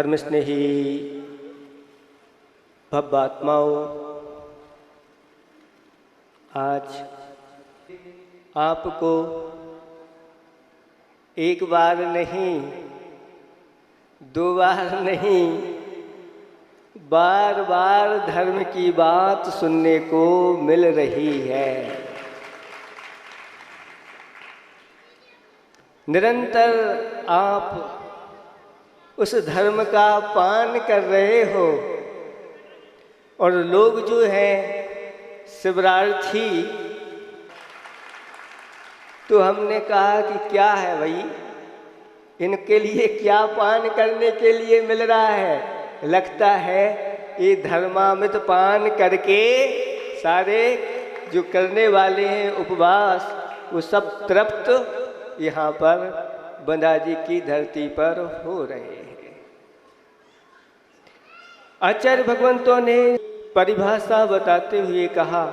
धर्म स्नेही भव्यात्माओं, आज आपको एक बार नहीं, दो बार नहीं, बार बार धर्म की बात सुनने को मिल रही है। निरंतर आप उस धर्म का पान कर रहे हो और लोग जो हैं शिवरार्थी, तो हमने कहा कि क्या है भाई, इनके लिए क्या पान करने के लिए मिल रहा है। लगता है ये धर्मामृत पान करके सारे जो करने वाले हैं उपवास, वो सब तृप्त यहाँ पर बंदा जी की धरती पर हो रहे हैं। आचार्य भगवंतों ने परिभाषा बताते हुए कहा,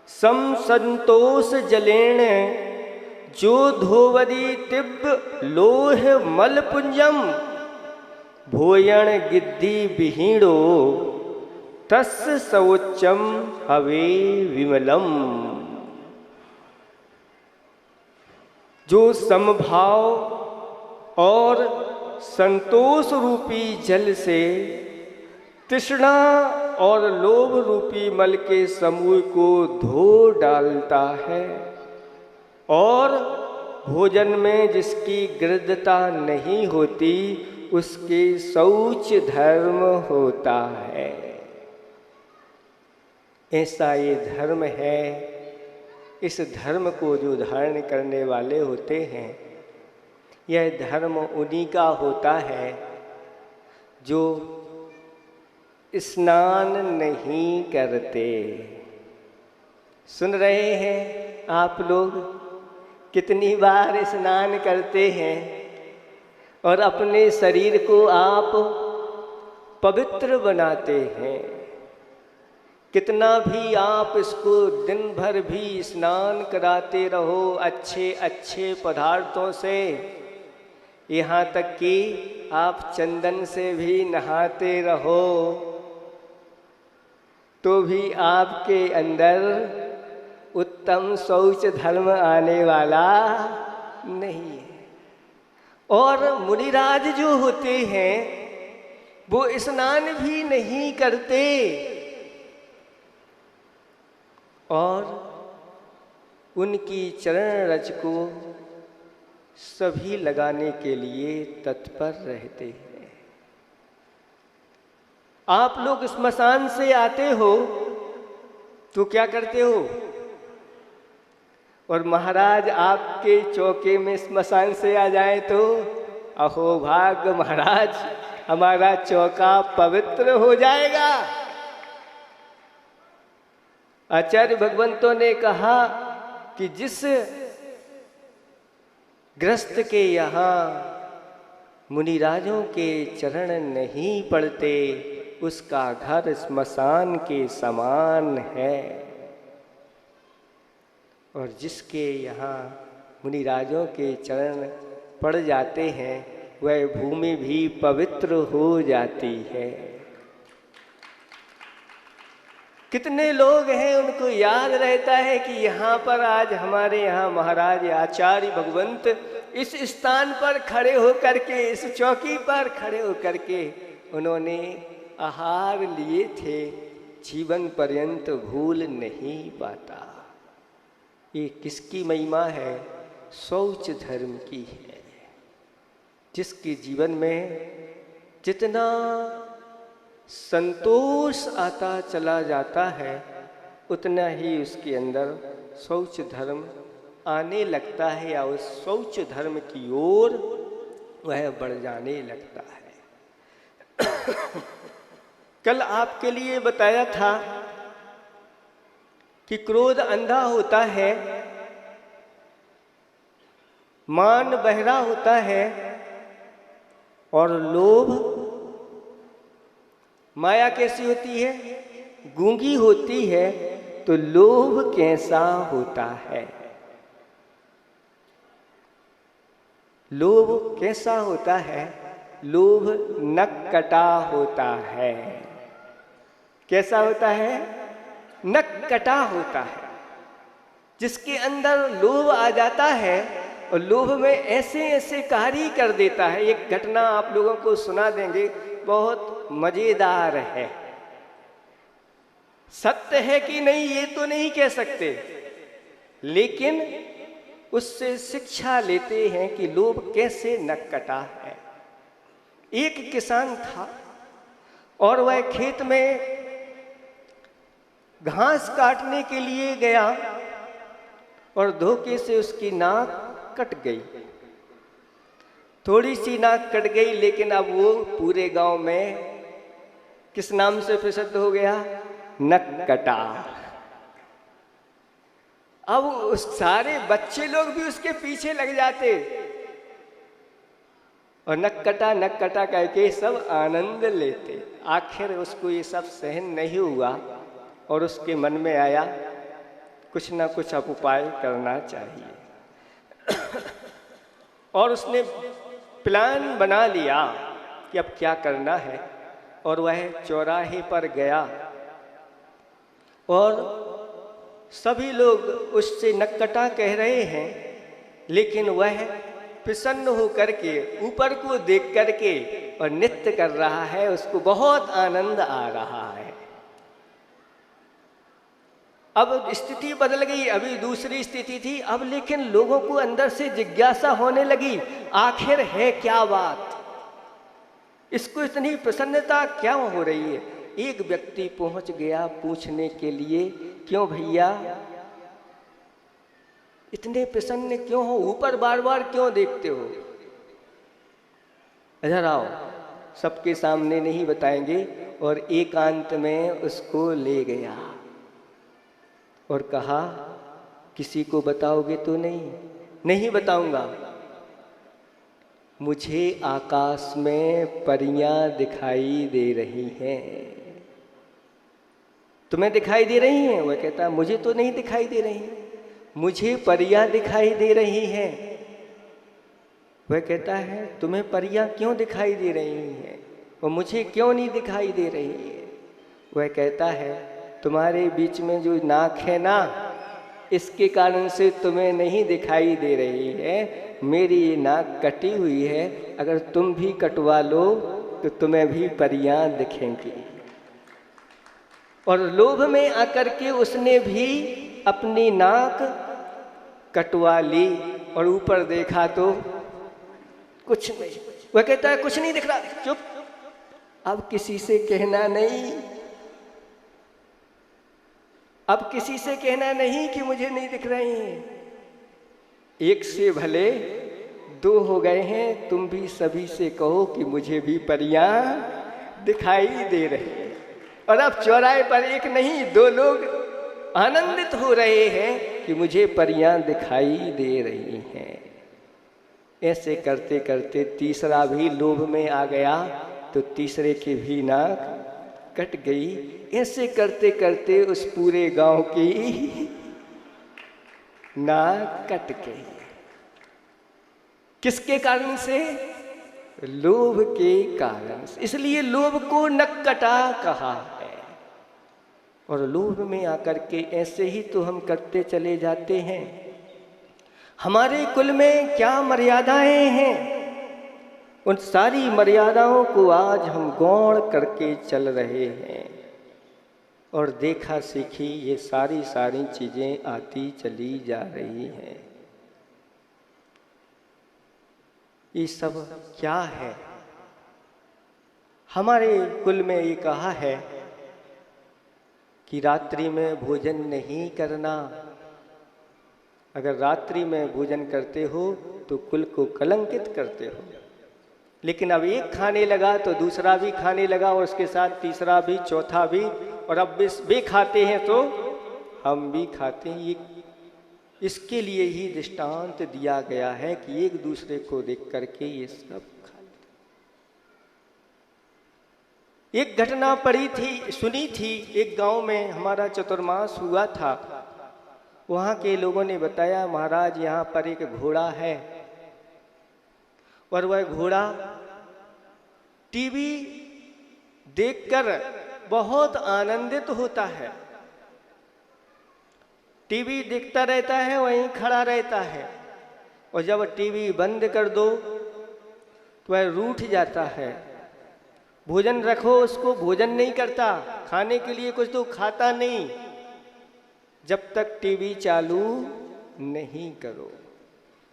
सम संतोष जलेण जो धोवरी तिब्ब लोह मल पुंजम भोयण गिद्धि विहीणो तस् सवोच्चम हवे विमलम। जो समभाव और संतोष रूपी जल से तृष्णा और लोभ रूपी मल के समूह को धो डालता है और भोजन में जिसकी गृद्धता नहीं होती उसके शौच धर्म होता है। ऐसा ये धर्म है। इस धर्म को जो धारण करने वाले होते हैं, यह धर्म उन्हीं का होता है जो स्नान नहीं करते। सुन रहे हैं आप लोग, कितनी बार स्नान करते हैं और अपने शरीर को आप पवित्र बनाते हैं। कितना भी आप इसको दिन भर भी स्नान कराते रहो अच्छे अच्छे पदार्थों से, यहाँ तक कि आप चंदन से भी नहाते रहो, तो भी आपके अंदर उत्तम शौच धर्म आने वाला नहीं है। और मुनिराज जो होते हैं वो स्नान भी नहीं करते और उनकी चरण रज को सभी लगाने के लिए तत्पर रहते हैं। आप लोग स्मशान से आते हो तो क्या करते हो, और महाराज आपके चौके में स्मशान से आ जाए तो अहो भाग्य महाराज, हमारा चौका पवित्र हो जाएगा। आचार्य भगवंतों ने कहा कि जिस ग्रस्त के यहाँ मुनिराजों के चरण नहीं पड़ते उसका घर स्मशान के समान है, और जिसके यहाँ मुनिराजों के चरण पड़ जाते हैं वह भूमि भी पवित्र हो जाती है। कितने लोग हैं उनको याद रहता है कि यहाँ पर आज हमारे यहाँ महाराज आचार्य भगवंत इस स्थान पर खड़े होकर के, इस चौकी पर खड़े होकर के उन्होंने आहार लिए थे, जीवन पर्यंत भूल नहीं पाता। ये किसकी महिमा है? शौच धर्म की है, जिसके जीवन में जितना संतोष आता चला जाता है उतना ही उसके अंदर शौच धर्म आने लगता है, या उस शौच धर्म की ओर वह बढ़ जाने लगता है। कल आपके लिए बताया था कि क्रोध अंधा होता है, मान बहरा होता है और लोभ, माया कैसी होती है? गूंगी होती है। तो लोभ कैसा होता है? लोभ कैसा होता है? लोभ नक्कटा होता है। कैसा होता है? नक्कटा होता है। जिसके अंदर लोभ आ जाता है और लोभ में ऐसे ऐसे कार्य कर देता है। एक घटना आप लोगों को सुना देंगे, बहुत मजेदार है। सत्य है कि नहीं ये तो नहीं कह सकते, लेकिन उससे शिक्षा लेते हैं कि लोभ कैसे नक्कटा है। एक किसान था और वह खेत में घास काटने के लिए गया और धोखे से उसकी नाक कट गई। थोड़ी सी नाक कट गई, लेकिन अब वो पूरे गांव में किस नाम से प्रसिद्ध हो गया? नक्कटा। अब उस सारे बच्चे लोग भी उसके पीछे लग जाते और नक्कटा नक्कटा कह के सब आनंद लेते। आखिर उसको ये सब सहन नहीं हुआ और उसके मन में आया कुछ ना कुछ अब उपाय करना चाहिए। और उसने प्लान बना लिया कि अब क्या करना है। और वह चौराहे पर गया और सभी लोग उससे नक्कटा कह रहे हैं, लेकिन वह प्रसन्न होकर के ऊपर को देख करके और नृत्य कर रहा है। उसको बहुत आनंद आ रहा है। अब स्थिति बदल गई, अभी दूसरी स्थिति थी। अब लेकिन लोगों को अंदर से जिज्ञासा होने लगी, आखिर है क्या बात, इसको इतनी प्रसन्नता क्या हो रही है। एक व्यक्ति पहुंच गया पूछने के लिए, क्यों भैया इतने प्रसन्न क्यों हो, ऊपर बार बार क्यों देखते हो? इधर आओ, सबके सामने नहीं बताएंगे। और एकांत में उसको ले गया और कहा, किसी को बताओगे तो नहीं? नहीं बताऊंगा। मुझे आकाश में परियां दिखाई दे रही हैं। तुम्हें दिखाई दे रही हैं? वह कहता, मुझे तो नहीं दिखाई दे रही, मुझे परियां दिखाई दे रही हैं। वह कहता है, तुम्हें परियां क्यों दिखाई दे रही हैं और मुझे क्यों नहीं दिखाई दे रही है? वह कहता है, तुम्हारे बीच में जो नाक है ना, इसके कारण से तुम्हें नहीं दिखाई दे रही है। मेरी ये नाक कटी हुई है, अगर तुम भी कटवा लो तो तुम्हें भी परियां दिखेंगी। और लोभ में आकर के उसने भी अपनी नाक कटवा ली और ऊपर देखा तो कुछ नहीं। वह कहता है, कुछ नहीं दिख रहा, चुप, अब किसी से कहना नहीं, अब किसी से कहना नहीं कि मुझे नहीं दिख रही हैं। एक से भले दो हो गए हैं, तुम भी सभी से कहो कि मुझे भी परियां दिखाई दे रही हैं। और अब चौराहे पर एक नहीं दो लोग आनंदित हो रहे हैं कि मुझे परियां दिखाई दे रही हैं। ऐसे करते करते तीसरा भी लोभ में आ गया तो तीसरे की भी नाक कट गई। ऐसे करते करते उस पूरे गांव की नाक कट गई। किसके कारण से? लोभ के कारण से। इसलिए लोभ को नक्कटा कहा है। और लोभ में आकर के ऐसे ही तो हम करते चले जाते हैं। हमारे कुल में क्या मर्यादाएं हैं, उन सारी मर्यादाओं को आज हम गौण करके चल रहे हैं। और देखा सीखी ये सारी चीजें आती चली जा रही हैं। ये सब क्या है? हमारे कुल में ये कहा है कि रात्रि में भोजन नहीं करना। अगर रात्रि में भोजन करते हो तो कुल को कलंकित करते हो। लेकिन अब एक खाने लगा तो दूसरा भी खाने लगा और उसके साथ तीसरा भी, चौथा भी, और अब वे खाते हैं तो हम भी खाते हैं। ये इसके लिए ही दृष्टांत दिया गया है कि एक दूसरे को देख करके ये सब खाते। एक घटना पड़ी थी, सुनी थी, एक गांव में हमारा चतुर्मास हुआ था। वहाँ के लोगों ने बताया, महाराज यहाँ पर एक घोड़ा है और वह घोड़ा टीवी देखकर बहुत आनंदित होता है। टीवी देखता रहता है, वहीं खड़ा रहता है, और जब टीवी बंद कर दो तो वह रूठ जाता है। भोजन रखो, उसको भोजन नहीं करता, खाने के लिए कुछ तो खाता नहीं, जब तक टीवी चालू नहीं करो।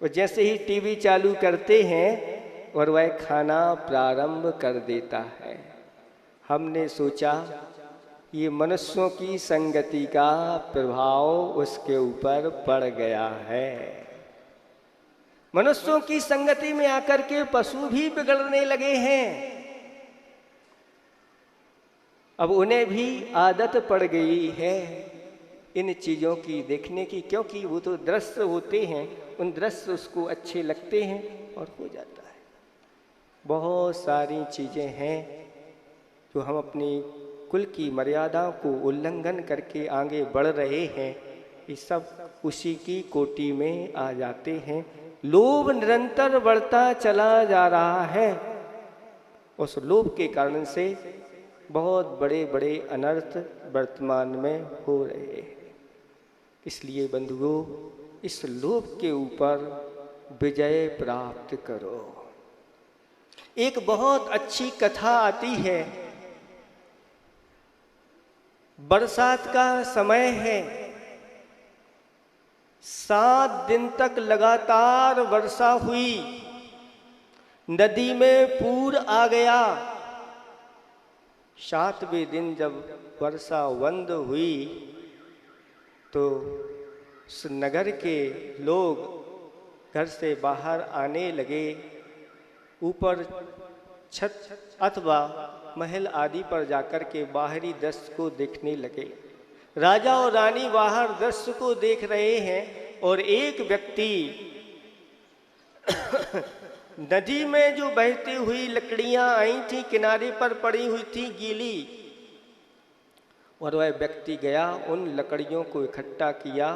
और जैसे ही टीवी चालू करते हैं और वह खाना प्रारंभ कर देता है। हमने सोचा ये मनुष्यों की संगति का प्रभाव उसके ऊपर पड़ गया है। मनुष्यों की संगति में आकर के पशु भी बिगड़ने लगे हैं। अब उन्हें भी आदत पड़ गई है इन चीज़ों की देखने की, क्योंकि वो तो दृश्य होते हैं, उन दृश्य उसको अच्छे लगते हैं और हो जाता है। बहुत सारी चीज़ें हैं जो हम अपनी कुल की मर्यादा को उल्लंघन करके आगे बढ़ रहे हैं, ये सब उसी की कोटि में आ जाते हैं। लोभ निरंतर बढ़ता चला जा रहा है। उस लोभ के कारण से बहुत बड़े बड़े अनर्थ वर्तमान में हो रहे हैं। इसलिए बंधुओं, इस लोभ के ऊपर विजय प्राप्त करो। एक बहुत अच्छी कथा आती है। बरसात का समय है, 7 दिन तक लगातार वर्षा हुई, नदी में पूर आ गया। 7वें दिन जब वर्षा बंद हुई तो उस नगर के लोग घर से बाहर आने लगे, ऊपर छत अथवा महल आदि पर जाकर के बाहरी दृश्य को देखने लगे। राजा और रानी बाहर दृश्य को देख रहे हैं और एक व्यक्ति नदी में जो बहती हुई लकड़ियां आई थी, किनारे पर पड़ी हुई थी गीली, और वह व्यक्ति गया, उन लकड़ियों को इकट्ठा किया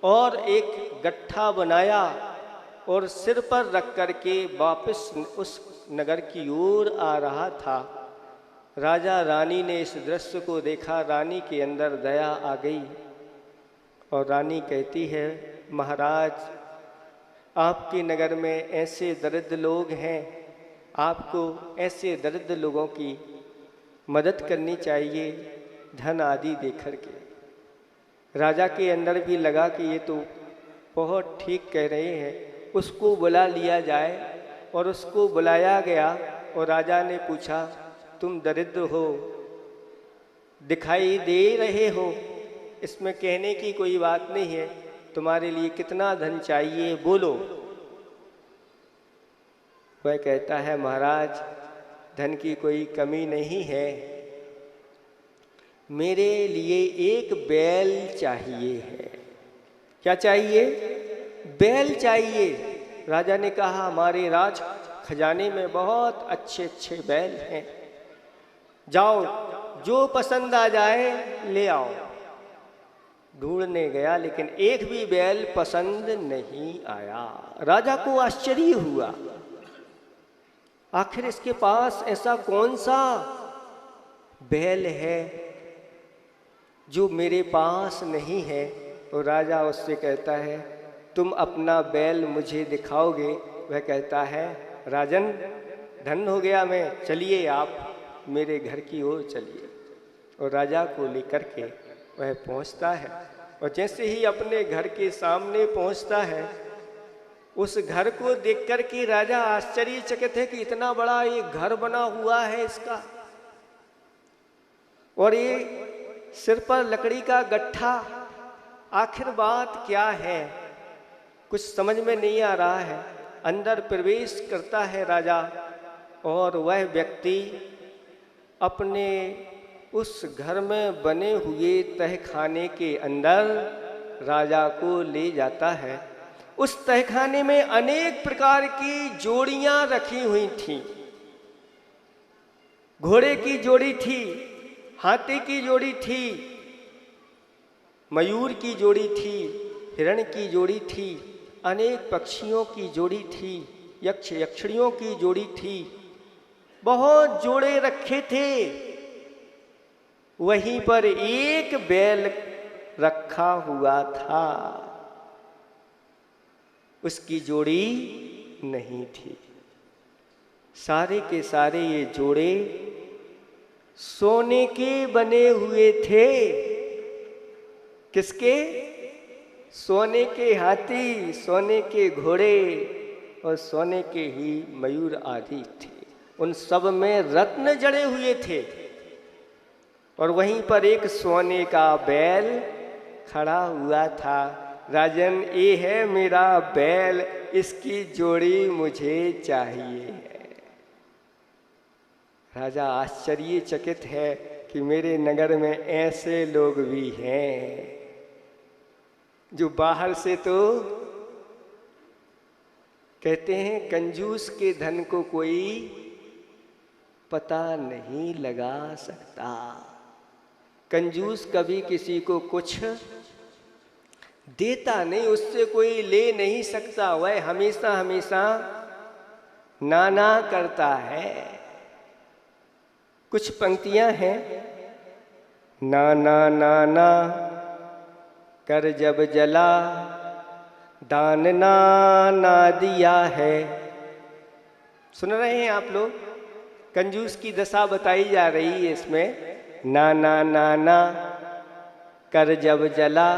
और एक गट्ठा बनाया और सिर पर रख करके वापस उस नगर की ओर आ रहा था। राजा रानी ने इस दृश्य को देखा, रानी के अंदर दया आ गई और रानी कहती है, महाराज, आपके नगर में ऐसे दरिद्र लोग हैं, आपको ऐसे दरिद्र लोगों की मदद करनी चाहिए धन आदि देकर के। राजा के अंदर भी लगा कि ये तो बहुत ठीक कह रहे हैं, उसको बुला लिया जाए। और उसको बुलाया गया और राजा ने पूछा, तुम दरिद्र हो, दिखाई दे रहे हो, इसमें कहने की कोई बात नहीं है, तुम्हारे लिए कितना धन चाहिए बोलो। वह कहता है, महाराज, धन की कोई कमी नहीं है, मेरे लिए एक बैल चाहिए है। क्या चाहिए? बैल चाहिए। राजा ने कहा, हमारे राज खजाने में बहुत अच्छे अच्छे बैल हैं, जाओ जो पसंद आ जाए ले आओ। ढूंढने गया लेकिन एक भी बैल पसंद नहीं आया। राजा को आश्चर्य हुआ, आखिर इसके पास ऐसा कौन सा बैल है जो मेरे पास नहीं है। तो राजा उससे कहता है, तुम अपना बैल मुझे दिखाओगे? वह कहता है, राजन, धन हो गया मैं, चलिए आप मेरे घर की ओर चलिए। और राजा को लेकर के वह पहुंचता है और जैसे ही अपने घर के सामने पहुंचता है, उस घर को देख कर के राजा आश्चर्यचकित है कि इतना बड़ा ये घर बना हुआ है इसका, और ये सिर पर लकड़ी का गट्ठा। आखिर बात क्या है, कुछ समझ में नहीं आ रहा है। अंदर प्रवेश करता है राजा और वह व्यक्ति अपने उस घर में बने हुए तहखाने के अंदर राजा को ले जाता है। उस तहखाने में अनेक प्रकार की जोड़ियां रखी हुई थीं। घोड़े की जोड़ी थी, हाथी की जोड़ी थी, मयूर की जोड़ी थी, हिरण की जोड़ी थी, अनेक पक्षियों की जोड़ी थी, यक्ष यक्षिणियों की जोड़ी थी, बहुत जोड़े रखे थे, वहीं पर एक बैल रखा हुआ था, उसकी जोड़ी नहीं थी। सारे के सारे ये जोड़े सोने के बने हुए थे। किसके? सोने के हाथी, सोने के घोड़े और सोने के ही मयूर आदि थे। उन सब में रत्न जड़े हुए थे और वहीं पर एक सोने का बैल खड़ा हुआ था। राजन, ये है मेरा बैल, इसकी जोड़ी मुझे चाहिए। राजा आश्चर्यचकित है कि मेरे नगर में ऐसे लोग भी हैं जो बाहर से तो कहते हैं कंजूस के धन को कोई पता नहीं लगा सकता। कंजूस कभी किसी को कुछ देता नहीं, उससे कोई ले नहीं सकता। वह हमेशा हमेशा नाना करता है। कुछ पंक्तियां हैं। नाना नाना कर जब जला, दान ना दिया है। सुन रहे हैं आप लोग? कंजूस की दशा बताई जा रही है इसमें। नाना नाना कर जब जला,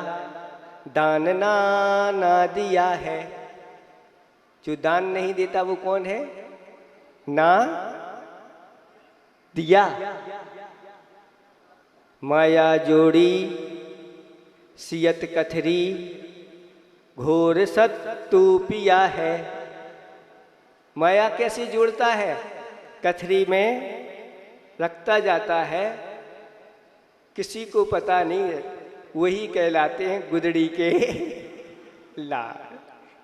दान ना दिया है। जो दान नहीं देता वो कौन है? ना दिया। माया जोड़ी सियत कथरी, घोर सत्तू पिया है। माया कैसे जोड़ता है? कथरी में रखता जाता है, किसी को पता नहीं है। वही कहलाते हैं गुदड़ी के लाल,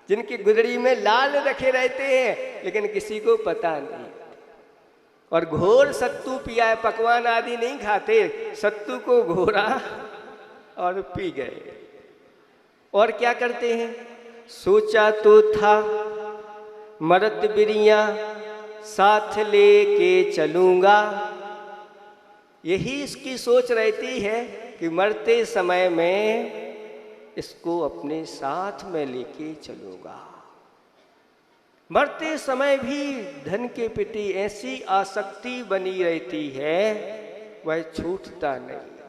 जिनकी गुदड़ी में लाल रखे रहते हैं लेकिन किसी को पता नहीं। और घोर सत्तू पिया है, पकवान आदि नहीं खाते, सत्तू को घोरा और पी गए। और क्या करते हैं? सोचा तो था मरत बिरिया साथ लेके चलूंगा। यही इसकी सोच रहती है कि मरते समय में इसको अपने साथ में लेके चलूंगा। मरते समय भी धन के प्रति ऐसी आसक्ति बनी रहती है, वह छूटता नहीं।